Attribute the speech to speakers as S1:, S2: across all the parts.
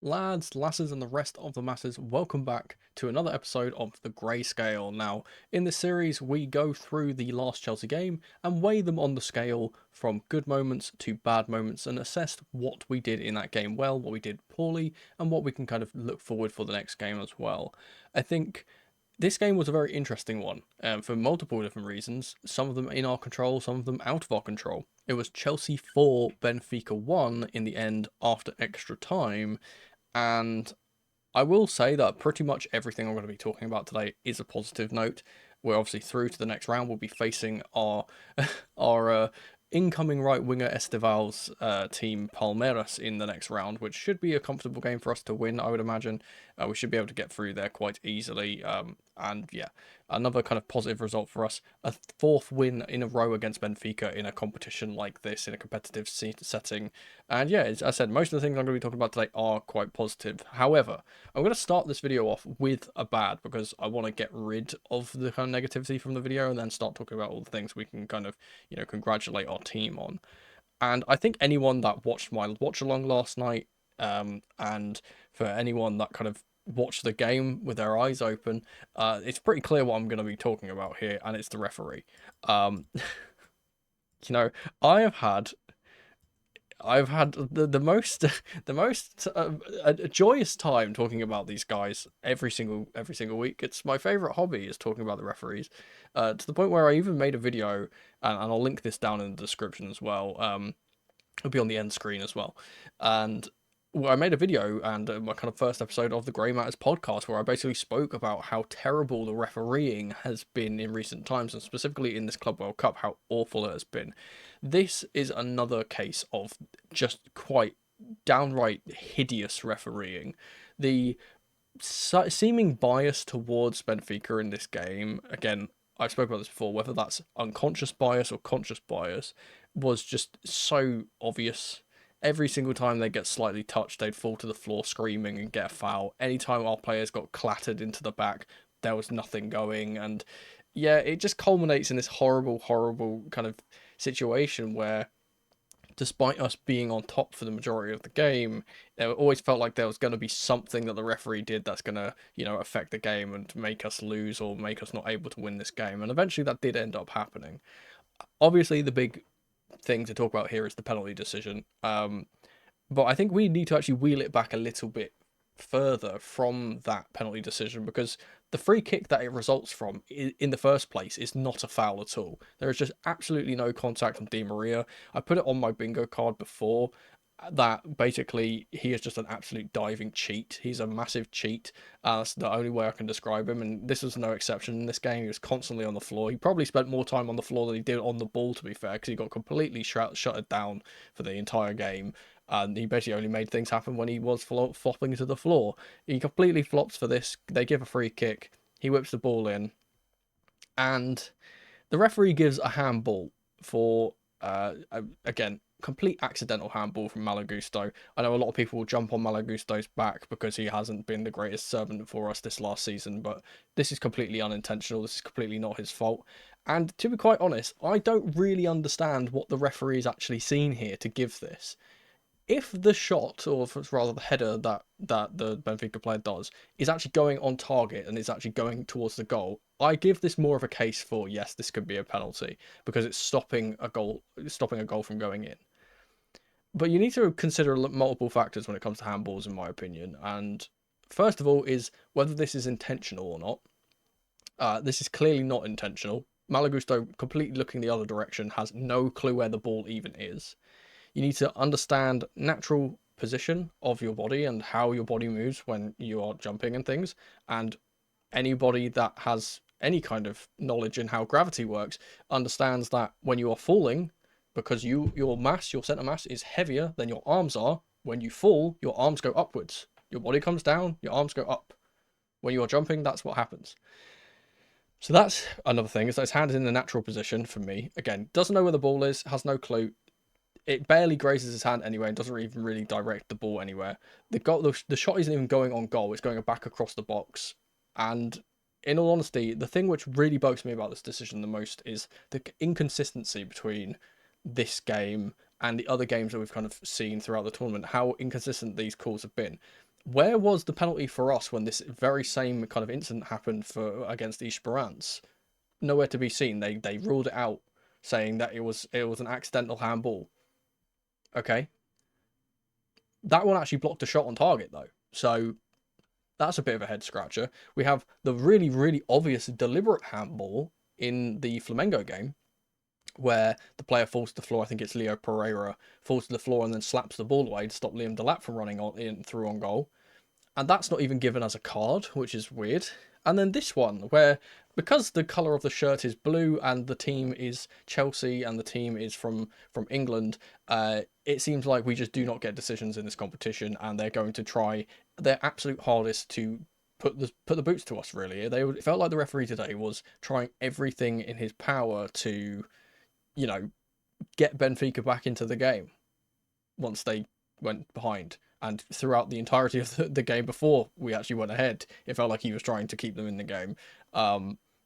S1: Lads, lasses, and the rest of the masses, welcome back to another episode of The Grayscale. Now, in this series, we go through the last Chelsea game and weigh them on the scale from good moments to bad moments and assess what we did in that game well, what we did poorly, and what we can kind of look forward for the next game as well. I think this game was a very interesting one for multiple different reasons, some of them in our control, some of them out of our control. It was Chelsea 4, Benfica 1 in the end after extra time, and I will say that pretty much everything I'm going to be talking about today is a positive note. We're obviously through to the next round. We'll be facing our our incoming right winger Estival's team Palmeiras in the next round, which should be a comfortable game for us to win. I would imagine we should be able to get through there quite easily. And yeah, another kind of positive result for us. A fourth win in a row against Benfica in a competition like this, in a competitive setting. And yeah, as I said, most of the things I'm going to be talking about today are quite positive. However, I'm going to start this video off with a bad because I want to get rid of the kind of negativity from the video and then start talking about all the things we can kind of, congratulate our team on. And I think anyone that watched my watch along last night, and for anyone that kind of watched the game with their eyes open, it's pretty clear what I'm going to be talking about here, and it's the referee. Um, you know, I have had I've had the most the most a joyous time talking about these guys every single week. It's my favorite hobby is talking about the referees, to the point where I even made a video, and I'll link this down in the description as well. It'll be on the end screen as well, and well, I made a video and my kind of first episode of the Grey Matters podcast where I basically spoke about how terrible the refereeing has been in recent times, and specifically in this Club World Cup, how awful it has been. This is another case of just quite downright hideous refereeing. The seeming bias towards Benfica in this game, again, I've spoken about this before, whether that's unconscious bias or conscious bias, was just so obvious. Every single time they get slightly touched, they'd fall to the floor screaming and get a foul. Anytime our players got clattered into the back, there was nothing going. And yeah, it just culminates in this horrible, horrible kind of situation where, despite us being on top for the majority of the game, it always felt like there was going to be something that the referee did that's going to, affect the game and make us lose or make us not able to win this game. And eventually that did end up happening. Obviously, the big thing to talk about here is the penalty decision. But I think we need to actually wheel it back a little bit further from that penalty decision, because the free kick that it results from in the first place is not a foul at all. There is just absolutely no contact on Di Maria. I put it on my bingo card before that basically he is just an absolute diving cheat. He's a massive cheat. That's the only way I can describe him, and this was no exception in this game. He was constantly on the floor. He probably spent more time on the floor than he did on the ball, to be fair, because he got completely shuttered down for the entire game. And he basically only made things happen when he was flopping to the floor. He completely flops for this. They give a free kick. He whips the ball in, and the referee gives a handball for, again, complete accidental handball from Malagusto. I know a lot of people will jump on Malagusto's back because he hasn't been the greatest servant for us this last season, but this is completely unintentional. This is completely not his fault. And to be quite honest, I don't really understand what the referee's actually seen here to give this. If the shot, or rather the header that the Benfica player does, is actually going on target and is actually going towards the goal, I give this more of a case for yes, this could be a penalty because it's stopping a goal from going in. But you need to consider multiple factors when it comes to handballs, in my opinion. And first of all, is whether this is intentional or not. This is clearly not intentional. Malagusto, completely looking the other direction, has no clue where the ball even is. You need to understand natural position of your body and how your body moves when you are jumping and things. And anybody that has any kind of knowledge in how gravity works understands that when you are falling, because your center mass is heavier than your arms are, when you fall, your arms go upwards. Your body comes down, your arms go up. When you are jumping, that's what happens. So that's another thing, is that his hand is in the natural position for me. Again, doesn't know where the ball is, has no clue. It barely grazes his hand anyway and doesn't even really direct the ball anywhere. The shot isn't even going on goal, it's going back across the box. And in all honesty, the thing which really bugs me about this decision the most is the inconsistency between this game and the other games that we've kind of seen throughout the tournament, how inconsistent these calls have been. Where was the penalty for us when this very same kind of incident happened for against Esperance? Nowhere to be seen. They ruled it out, saying that it was an accidental handball. Okay, that one actually blocked a shot on target though, so that's a bit of a head scratcher. We have the really really obvious deliberate handball in the Flamengo game, where the player falls to the floor. I think it's Leo Pereira falls to the floor and then slaps the ball away to stop Liam Delap from running on in through on goal. And that's not even given as a card, which is weird. And then this one, where because the colour of the shirt is blue and the team is Chelsea and the team is from England, it seems like we just do not get decisions in this competition, and they're going to try their absolute hardest to put the boots to us. Really, it felt like the referee today was trying everything in his power to, you know, get Benfica back into the game once they went behind. And throughout the entirety of the game before we actually went ahead, it felt like he was trying to keep them in the game.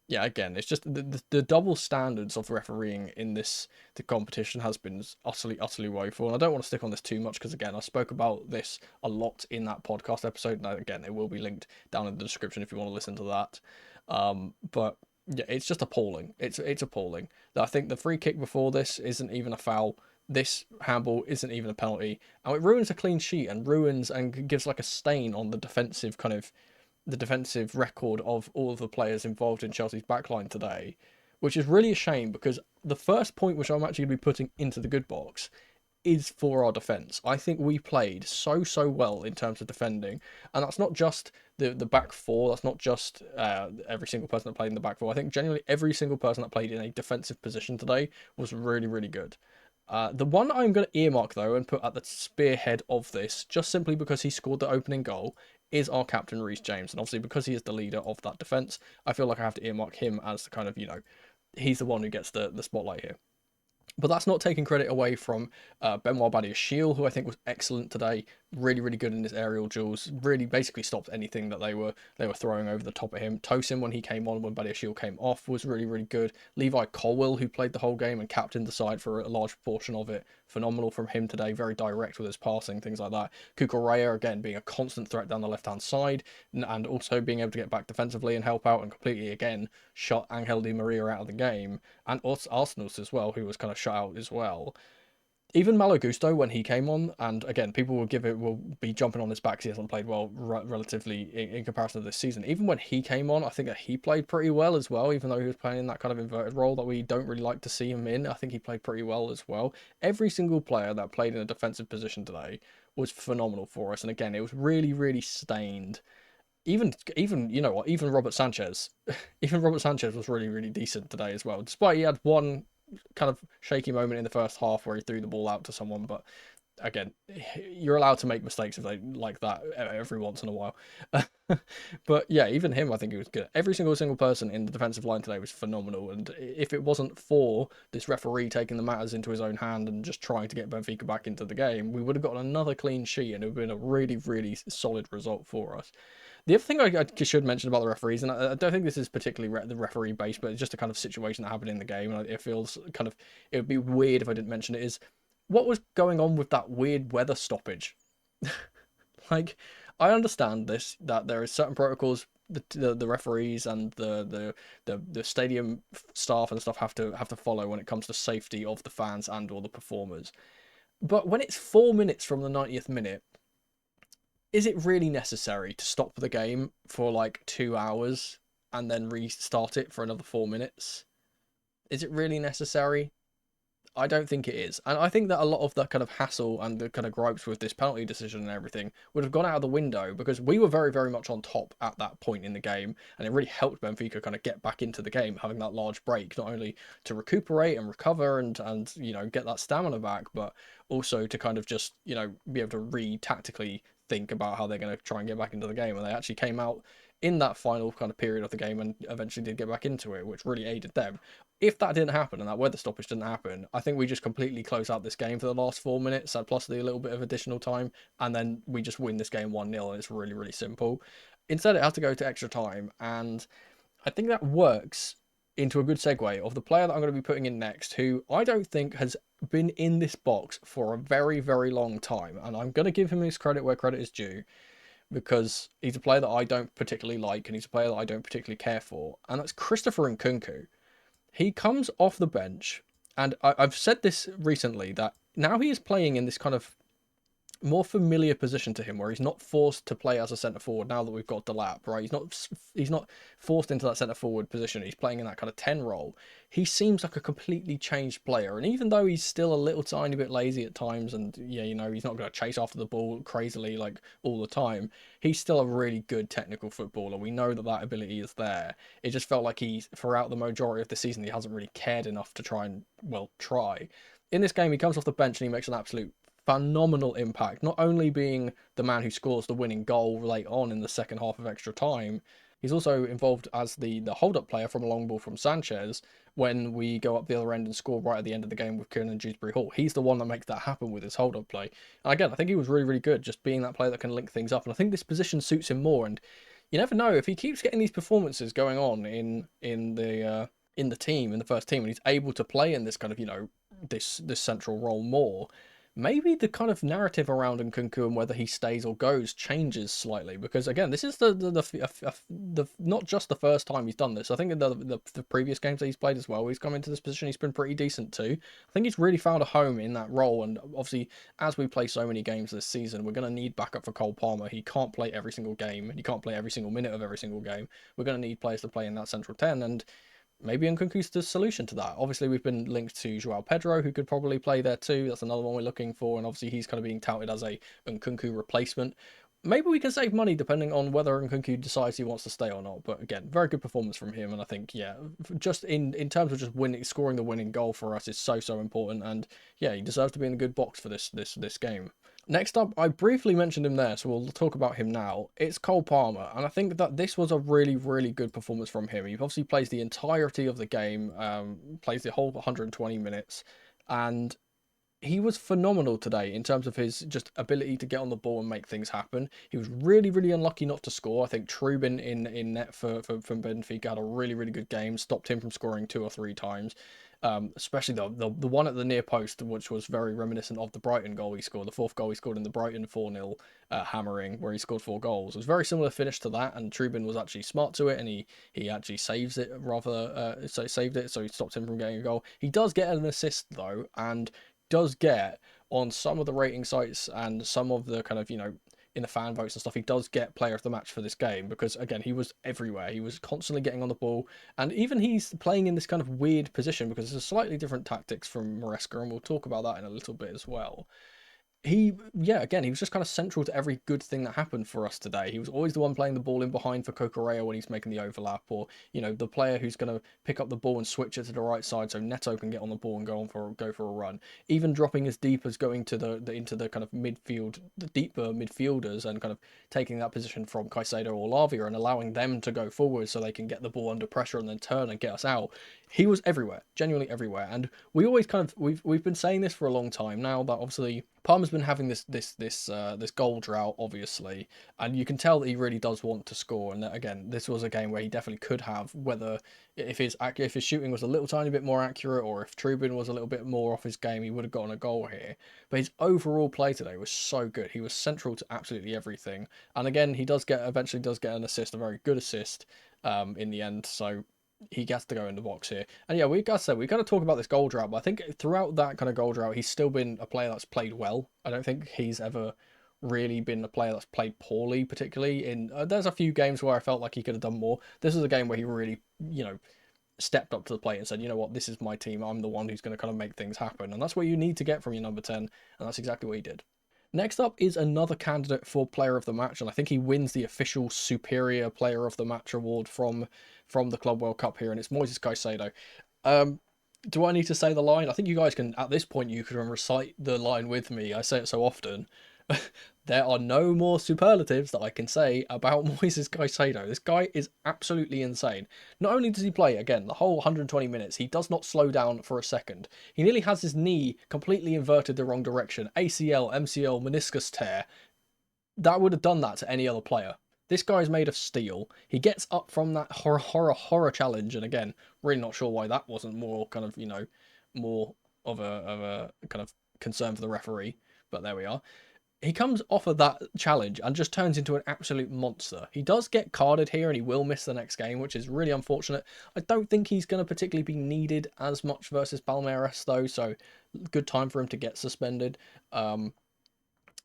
S1: Yeah, again, it's just the double standards of refereeing in the competition has been utterly woeful. And I don't want to stick on this too much because, again, I spoke about this a lot in that podcast episode. And again, it will be linked down in the description if you want to listen to that. But yeah, it's just appalling. It's appalling. I think the free kick before this isn't even a foul. This handball isn't even a penalty, and it ruins a clean sheet and ruins and gives like a stain on the defensive record of all of the players involved in Chelsea's backline today, which is really a shame because the first point which I'm actually going to be putting into the good box is for our defence. I think we played so well in terms of defending, and that's not just the back four. That's not just every single person that played in the back four. I think genuinely every single person that played in a defensive position today was really good. The one I'm going to earmark, though, and put at the spearhead of this, just simply because he scored the opening goal, is our captain, Reece James. And obviously, because he is the leader of that defence, I feel like I have to earmark him as the kind of, he's the one who gets the spotlight here. But that's not taking credit away from Benoit Badiashile, who I think was excellent today. Really good in his aerial duels. Really basically stopped anything that they were throwing over the top of him. Tosin, when he came on, when Badiashile came off, was really good. Levi Colwill, who played the whole game and captained the side for a large portion of it. Phenomenal from him today. Very direct with his passing, things like that. Cucurella, again, being a constant threat down the left-hand side and also being able to get back defensively and help out and completely, again, shut Angel Di Maria out of the game. And Arsenal's as well, who was kind of shut out as well. Even Malo Gusto, when he came on, and again, people will be jumping on his back because he hasn't played well relatively in comparison to this season. Even when he came on, I think that he played pretty well as well, even though he was playing in that kind of inverted role that we don't really like to see him in. I think he played pretty well as well. Every single player that played in a defensive position today was phenomenal for us. And again, it was really stained. Even you know what, even Robert Sanchez, even Robert Sanchez was really decent today as well. Despite he had one kind of shaky moment in the first half where he threw the ball out to someone, but again, you're allowed to make mistakes if they like that every once in a while. But yeah, even him, I think he was good. Every single person in the defensive line today was phenomenal, and if it wasn't for this referee taking the matters into his own hand and just trying to get Benfica back into the game, we would have gotten another clean sheet and it would have been a really solid result for us. The other thing I should mention about the referees, and I don't think this is particularly the referee based, but it's just a kind of situation that happened in the game, and it feels kind of, it would be weird if I didn't mention it, is what was going on with that weird weather stoppage. Like, I understand this, that there is certain protocols the referees and the stadium staff and stuff have to follow when it comes to safety of the fans and or the performers. But when it's 4 minutes from the 90th minute, is it really necessary to stop the game for like 2 hours and then restart it for another 4 minutes? Is it really necessary? I don't think it is. And I think that a lot of the kind of hassle and the kind of gripes with this penalty decision and everything would have gone out of the window because we were very much on top at that point in the game. And it really helped Benfica kind of get back into the game, having that large break, not only to recuperate and recover and get that stamina back, but also to kind of just, be able to tactically think about how they're going to try and get back into the game. And they actually came out in that final kind of period of the game and eventually did get back into it, which really aided them. If that didn't happen and that weather stoppage didn't happen, I think we just completely close out this game for the last 4 minutes, plus the little bit of additional time, and then we just win this game 1-0, and it's really simple. Instead, it has to go to extra time, and I think that works into a good segue of the player that I'm going to be putting in next, who I don't think has been in this box for a very long time, and I'm going to give him his credit where credit is due. because he's a player that I don't particularly like and he's a player that I don't particularly care for, and that's Christopher Nkunku. He comes off the bench, and I've said this recently that now he is playing in this kind of more familiar position to him, where he's not forced to play as a centre forward now that we've got Delap, right? He's not forced into that centre forward position. He's playing in that kind of 10 role. He seems like a completely changed player, and even though he's still a little tiny bit lazy at times, and yeah, he's not going to chase after the ball crazily like all the time, he's still a really good technical footballer. We know that that ability is there. It just felt like he, throughout the majority of the season, he hasn't really cared enough to try. In this game, he comes off the bench and he makes an absolute phenomenal impact. Not only being the man who scores the winning goal late on in the second half of extra time, he's also involved as the hold-up player from a long ball from Sanchez when we go up the other end and score right at the end of the game with Kieran and Dewsbury Hall. He's the one that makes that happen with his hold-up play. And again, I think he was really, really good, just being that player that can link things up. And I think this position suits him more. And you never know, if he keeps getting these performances going on in the team, in the first team, and he's able to play in this kind of, this central role more, maybe the kind of narrative around Nkunku and whether he stays or goes changes slightly, because again, this is the not just the first time he's done this. I think in the previous games that he's played as well, he's come into this position, he's been pretty decent too. I think he's really found a home in that role, and obviously as we play so many games this season, we're going to need backup for Cole Palmer. He can't play every single game, he can't play every single minute of every single game. We're going to need players to play in that central 10, and maybe Nkunku's the solution to that. Obviously, we've been linked to Joao Pedro, who could probably play there too. That's another one we're looking for, and obviously he's kind of being touted as a Nkunku replacement. Maybe we can save money depending on whether Nkunku decides he wants to stay or not. But again, very good performance from him, and I think yeah, just in terms of just winning, scoring the winning goal for us is so important, and yeah, he deserves to be in the good box for this game. Next up, I briefly mentioned him there, so we'll talk about him now. It's Cole Palmer, and I think that this was a really, really good performance from him. He obviously plays the entirety of the game, plays the whole 120 minutes, and he was phenomenal today in terms of his just ability to get on the ball and make things happen. He was really, really unlucky not to score. I think Trubin in net from Benfica had a really, really good game, stopped him from scoring 2 or 3 times. Especially the one at the near post, which was very reminiscent of the Brighton goal he scored, the fourth goal he scored in the Brighton 4-0 hammering, where he scored 4 goals. It was very similar finish to that, and Trubin was actually smart to it, and he actually saves it saved it, so he stopped him from getting a goal. He does get an assist though, and does get on some of the rating sites and some of the kind of, in the fan votes and stuff, he does get player of the match for this game, because again, he was everywhere. He was constantly getting on the ball, and even he's playing in this kind of weird position because it's a slightly different tactics from Maresca, and we'll talk about that in a little bit as well. Again, he was just kind of central to every good thing that happened for us today. He was always the one playing the ball in behind for Cocoreo when he's making the overlap, or the player who's going to pick up the ball and switch it to the right side so Neto can get on the ball and go for a run. Even dropping as deep as going to the into the kind of midfield, the deeper midfielders, and kind of taking that position from Caicedo or Lavia and allowing them to go forward so they can get the ball under pressure and then turn and get us out. He was everywhere, genuinely everywhere, and we always kind of we've been saying this for a long time now, that obviously Palmer's been having this goal drought, obviously, and you can tell that he really does want to score. And that, again, this was a game where he definitely could have, whether if his shooting was a little tiny bit more accurate, or if Trubin was a little bit more off his game, he would have gotten a goal here. But his overall play today was so good. He was central to absolutely everything. And again, he eventually does get an assist, a very good assist, in the end. So he gets to go in the box here. And yeah, we got to talk about this goal drought, but I think throughout that kind of goal drought, he's still been a player that's played well. I don't think he's ever really been a player that's played poorly, particularly in there's a few games where I felt like he could have done more. This is a game where he really, stepped up to the plate and said, you know what, this is my team. I'm the one who's going to kind of make things happen. And that's what you need to get from your number 10. And that's exactly what he did. Next up is another candidate for player of the match, and I think he wins the official superior player of the match award from the Club World Cup here, and it's Moises Caicedo. Do I need to say the line? I think you guys can, at this point, you can recite the line with me. I say it so often. There are no more superlatives that I can say about Moises Caicedo. This guy is absolutely insane. Not only does he play, again, the whole 120 minutes, he does not slow down for a second. He nearly has his knee completely inverted the wrong direction. ACL, MCL, meniscus tear. That would have done that to any other player. This guy's made of steel. He gets up from that horror challenge, and again, really not sure why that wasn't more kind of, more of a kind of concern for the referee, but there we are. he comes off of that challenge and just turns into an absolute monster. He does get carded here and he will miss the next game, which is really unfortunate. I don't think he's going to particularly be needed as much versus Palmeiras though, so good time for him to get suspended.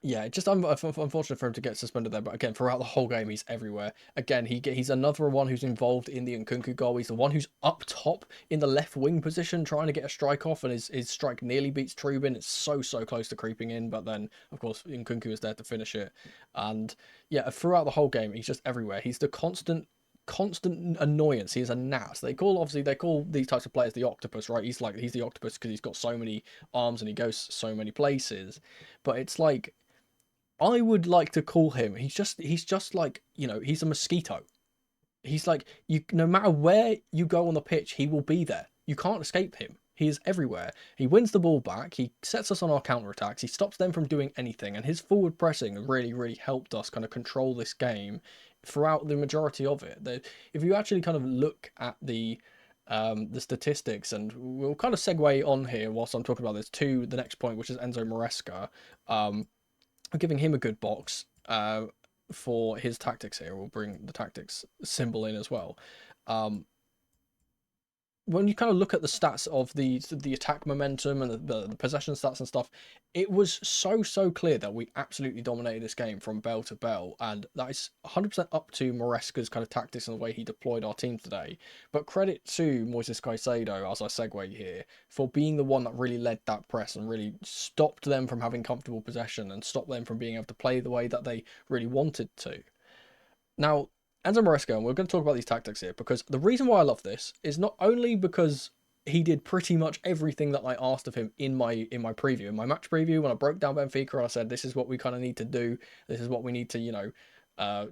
S1: Yeah, just unfortunate for him to get suspended there. But again, throughout the whole game, he's everywhere. Again, he's another one who's involved in the Nkunku goal. He's the one who's up top in the left wing position trying to get a strike off, and his strike nearly beats Trubin. It's so close to creeping in, but then of course Nkunku is there to finish it. And yeah, throughout the whole game, he's just everywhere. He's the constant annoyance. He is a gnat. They call these types of players the octopus, right? He's the octopus because he's got so many arms and he goes so many places. But it's like, I would like to call him. He's just like, he's a mosquito. He's like, no matter where you go on the pitch, he will be there. You can't escape him. He is everywhere. He wins the ball back. He sets us on our counter attacks. He stops them from doing anything. And his forward pressing really helped us kind of control this game throughout the majority of it. If you actually kind of look at the statistics, and we'll kind of segue on here whilst I'm talking about this to the next point, which is Enzo Maresca. Giving him a good box for his tactics here. We'll bring the tactics symbol in as well. When you kind of look at the stats of the attack momentum and the possession stats and stuff, it was so clear that we absolutely dominated this game from bell to bell, and that is 100% up to Maresca's kind of tactics and the way he deployed our team today. But credit to Moises Caicedo, as I segue here, for being the one that really led that press and really stopped them from having comfortable possession and stopped them from being able to play the way that they really wanted to. Now, Enzo Maresca, and we're going to talk about these tactics here, because the reason why I love this is not only because he did pretty much everything that I asked of him in my preview, in my match preview, when I broke down Benfica and I said, this is what we kind of need to do, this is what we need to,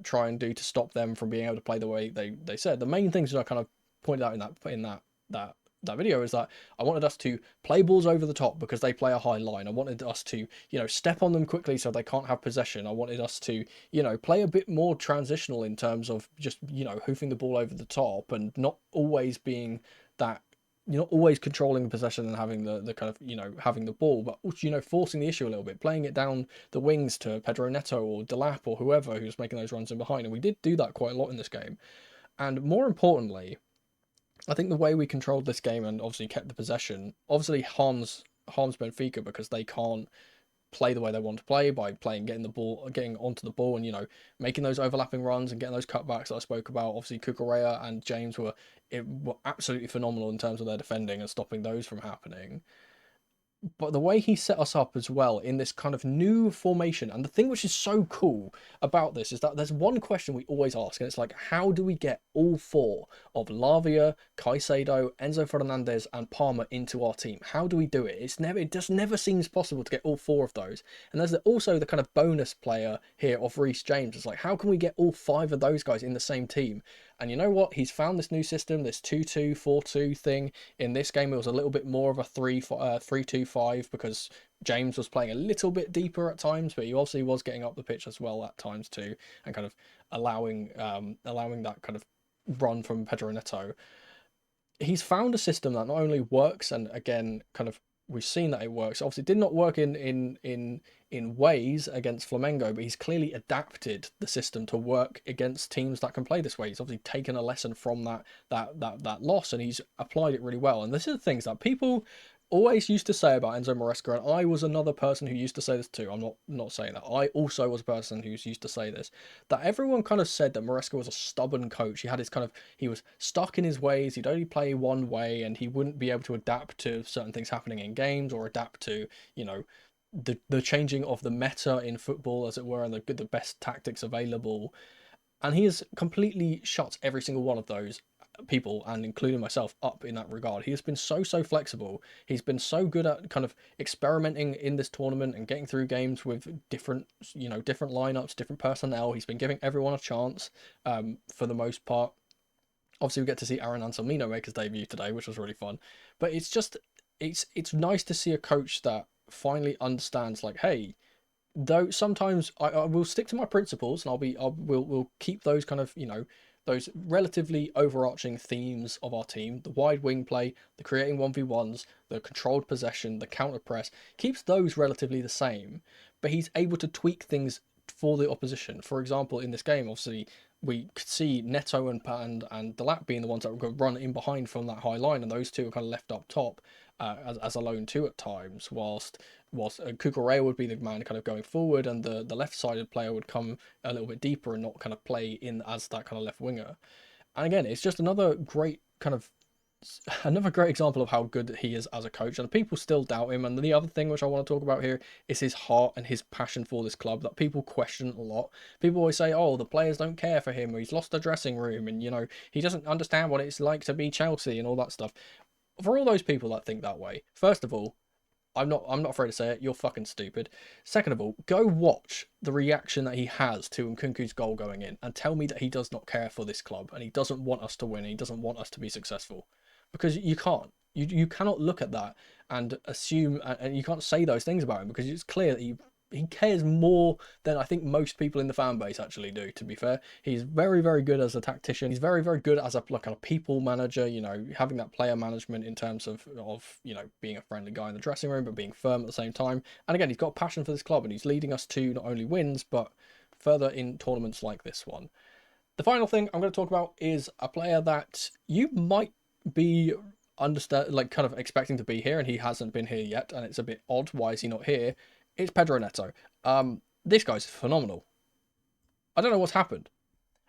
S1: try and do to stop them from being able to play the way they said. The main things that I kind of pointed out in that video is that I wanted us to play balls over the top because they play a high line. I wanted us to, step on them quickly so they can't have possession. I wanted us to, play a bit more transitional in terms of just, hoofing the ball over the top and not always being that, you're not always controlling the possession and having the kind of, having the ball, but, forcing the issue a little bit, playing it down the wings to Pedro Neto or Delap or whoever who's making those runs in behind. And we did do that quite a lot in this game. And more importantly, I think the way we controlled this game and obviously kept the possession obviously harms Benfica because they can't play the way they want to play by getting onto the ball and making those overlapping runs and getting those cutbacks that I spoke about. Obviously Cucurella and James were absolutely phenomenal in terms of their defending and stopping those from happening. But the way he set us up as well in this kind of new formation, and the thing which is so cool about this is that there's one question we always ask, and it's like, how do we get all four of Lavia, Caicedo, Enzo Fernandez, and Palmer into our team? How do we do it? It just never seems possible to get all four of those. And there's also the kind of bonus player here of Reece James. It's like, how can we get all five of those guys in the same team? And you know what? He's found this new system, this 2-2-4-2 thing. In this game, it was a little bit more of a 3-2-5 because James was playing a little bit deeper at times, but he also was getting up the pitch as well at times too, and kind of allowing that kind of run from Pedro Neto. He's found a system that not only works, and again, kind of we've seen that it works. Obviously, it did not work in ways against Flamengo, but he's clearly adapted the system to work against teams that can play this way. He's obviously taken a lesson from that loss, and he's applied it really well. And this is the things that people always used to say about Enzo Maresca, and I was another person who used to say this too. I'm not saying that. I also was a person who used to say this, that everyone kind of said that Maresca was a stubborn coach. He was stuck in his ways. He'd only play one way, and he wouldn't be able to adapt to certain things happening in games or adapt to, the changing of the meta in football, as it were, and the best tactics available. And he has completely shut every single one of those people, and including myself, up in that regard. He has been so flexible. He's been so good at kind of experimenting in this tournament and getting through games with different lineups, different personnel. He's been giving everyone a chance, for the most part. Obviously, we get to see Aaron Anselmino make his debut today, which was really fun. But it's nice to see a coach that finally understands, like, hey, though sometimes I will stick to my principles and we'll keep those kind of, those relatively overarching themes of our team, the wide wing play, the creating 1v1s, the controlled possession, the counter press, keeps those relatively the same, but he's able to tweak things for the opposition. For example, in this game, obviously, we could see Neto and Delap being the ones that would run in behind from that high line, and those two are kind of left up top as a lone two at times, whilst Cucurella would be the man kind of going forward, and the left-sided player would come a little bit deeper and not kind of play in as that kind of left winger. And again, it's just another great example of how good he is as a coach, and people still doubt him. And the other thing which I want to talk about here is his heart and his passion for this club that people question a lot. People always say, oh, the players don't care for him, or he's lost the dressing room, and he doesn't understand what it's like to be Chelsea and all that stuff. For all those people that think that way, first of all, I'm not afraid to say it, you're fucking stupid. Second of all, go watch the reaction that he has to Nkunku's goal going in and tell me that he does not care for this club and he doesn't want us to win and he doesn't want us to be successful. Because you can't. You cannot look at that and assume, and you can't say those things about him, because it's clear that he cares more than I think most people in the fan base actually do, to be fair. He's very, very good as a tactician. He's very, very good as a people manager, having that player management in terms of being a friendly guy in the dressing room, but being firm at the same time. And again, he's got a passion for this club, and he's leading us to not only wins, but further in tournaments like this one. The final thing I'm going to talk about is a player that you might be kind of expecting to be here, and he hasn't been here yet, and it's a bit odd. Why is he not here? It's Pedro Neto. This guy's phenomenal. I don't know what's happened.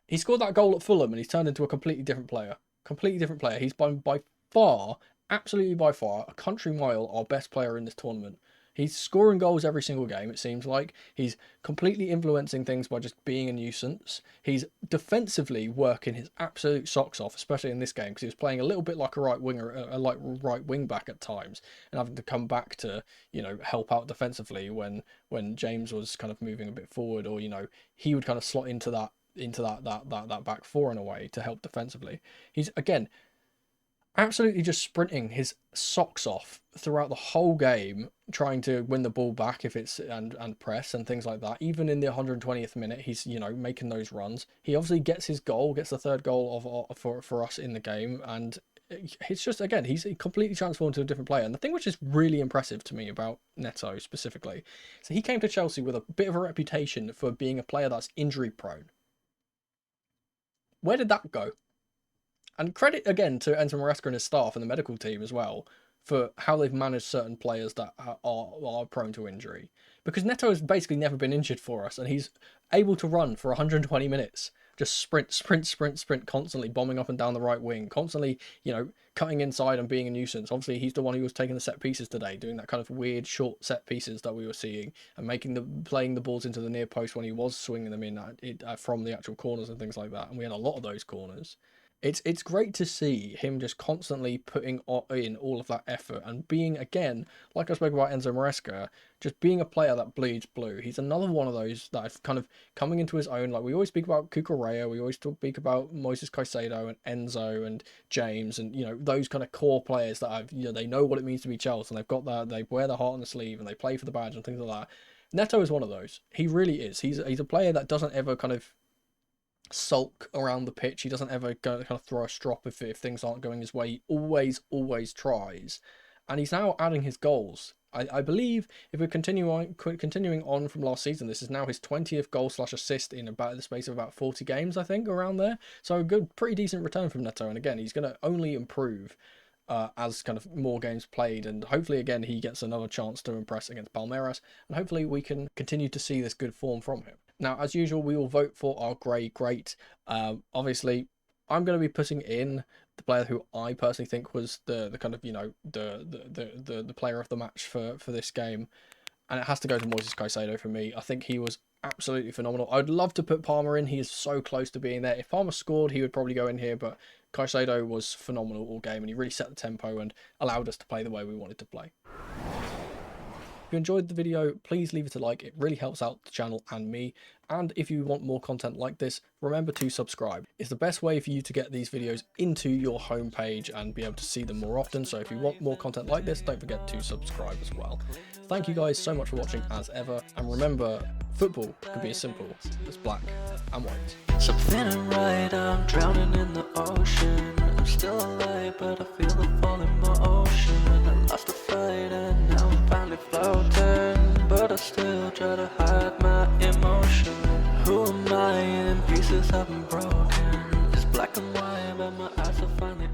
S1: He scored that goal at Fulham and he's turned into a completely different player. Completely different player. He's by far, absolutely by far, a country mile our best player in this tournament. He's scoring goals every single game, it seems like. He's completely influencing things by just being a nuisance. He's defensively working his absolute socks off, especially in this game, because he was playing a little bit like a right winger, like right wing back at times, and having to come back to, help out defensively when James was kind of moving a bit forward, or, he would kind of slot into that back four in a way to help defensively. He's, again, absolutely just sprinting his socks off throughout the whole game, trying to win the ball back if it's and press and things like that. Even in the 120th minute, he's making those runs. He obviously gets his goal, gets the third goal for us in the game, and it's just, again, he's completely transformed to a different player. And the thing which is really impressive to me about Neto specifically, so he came to Chelsea with a bit of a reputation for being a player that's injury prone. Where did that go? And credit again to Enzo Maresca and his staff and the medical team as well for how they've managed certain players that are prone to injury. Because Neto has basically never been injured for us, and he's able to run for 120 minutes. Just sprint, constantly bombing up and down the right wing, constantly, cutting inside and being a nuisance. Obviously, he's the one who was taking the set pieces today, doing that kind of weird short set pieces that we were seeing, and playing the balls into the near post when he was swinging them in from the actual corners and things like that. And we had a lot of those corners. It's great to see him just constantly putting in all of that effort and being, again, like I spoke about Enzo Maresca, just being a player that bleeds blue. He's another one of those that is kind of coming into his own. Like, we always speak about Cucurella, we always speak about Moises Caicedo and Enzo and James, and those kind of core players that they know what it means to be Chelsea, and they've got that, they wear their heart on the sleeve and they play for the badge and things like that. Neto is one of those. He really is. He's a player that doesn't ever kind of sulk around the pitch. He doesn't ever go kind of throw a strop if things aren't going his way. He always tries, and he's now adding his goals. I believe if we're continuing on from last season, this is now his 20th goal / assist in about the space of about 40 games, I think, around there. So a pretty decent return from Neto, and again, he's going to only improve as kind of more games played, and hopefully again he gets another chance to impress against Palmeiras, and hopefully we can continue to see this good form from him. Now, as usual, we will vote for our grey great. Obviously, I'm going to be putting in the player who I personally think was the kind of the player of the match for this game, and it has to go to Moises Caicedo for me. I think he was absolutely phenomenal. I'd love to put Palmer in. He is so close to being there. If Palmer scored, he would probably go in here, but Caicedo was phenomenal all game, and he really set the tempo and allowed us to play the way we wanted to play. If you enjoyed the video, please leave it a like. It really helps out the channel and me. And if you want more content like this, remember to subscribe. It's the best way for you to get these videos into your homepage and be able to see them more often. So if you want more content like this, don't forget to subscribe as well. Thank you guys so much for watching as ever. And remember, football can be as simple as black and white.
S2: Something ain't right, I'm drowning in the ocean. I'm still alive, but I feel the fall in my ocean. I lost the fight and now I'm finally floating, but I still try to hide my emotion. Who am I? In pieces I've been broken. It's black and white, but my eyes are finally